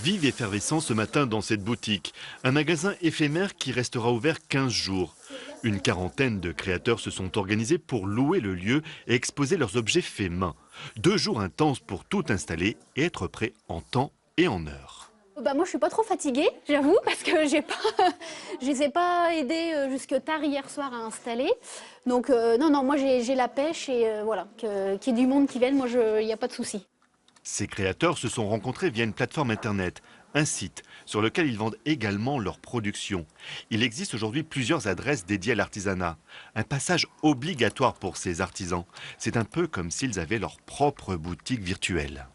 Vive effervescence ce matin dans cette boutique. Un magasin éphémère qui restera ouvert 15 jours. Une quarantaine de créateurs se sont organisés pour louer le lieu et exposer leurs objets faits main. 2 jours intenses pour tout installer et être prêt en temps et en heure. Moi je suis pas trop fatiguée, j'avoue, parce que je les ai pas aidés jusque tard hier soir à installer. Donc non, moi j'ai la pêche et voilà, qu'il y ait du monde qui vienne, moi il n'y a pas de souci. Ces créateurs se sont rencontrés via une plateforme internet, un site sur lequel ils vendent également leur production. Il existe aujourd'hui plusieurs adresses dédiées à l'artisanat. Un passage obligatoire pour ces artisans. C'est un peu comme s'ils avaient leur propre boutique virtuelle.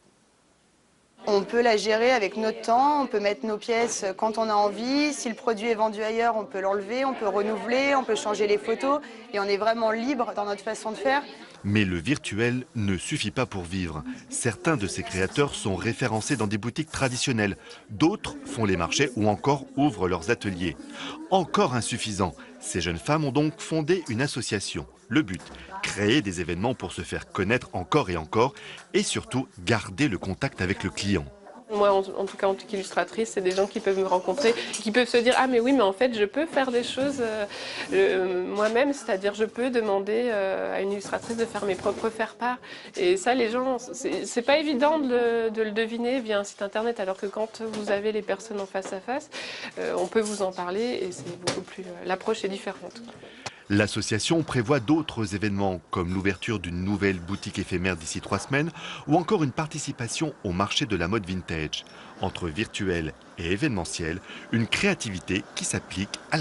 On peut la gérer avec notre temps, on peut mettre nos pièces quand on a envie. Si le produit est vendu ailleurs, on peut l'enlever, on peut renouveler, on peut changer les photos. Et on est vraiment libre dans notre façon de faire. Mais le virtuel ne suffit pas pour vivre. Certains de ces créateurs sont référencés dans des boutiques traditionnelles. D'autres font les marchés ou encore ouvrent leurs ateliers. Encore insuffisant. Ces jeunes femmes ont donc fondé une association. Le but, créer des événements pour se faire connaître encore et surtout garder le contact avec le client. Moi, en tout cas, en tant qu'illustratrice, c'est des gens qui peuvent me rencontrer, qui peuvent se dire « Ah mais oui, mais en fait, je peux faire des choses moi-même, c'est-à-dire je peux demander à une illustratrice de faire mes propres faire-part. » Et ça, les gens, c'est pas évident de le deviner via un site internet, alors que quand vous avez les personnes en face à face, on peut vous en parler et c'est beaucoup plus... l'approche est différente. L'association prévoit d'autres événements comme l'ouverture d'une nouvelle boutique éphémère d'ici 3 semaines ou encore une participation au marché de la mode vintage. Entre virtuel et événementiel, une créativité qui s'applique à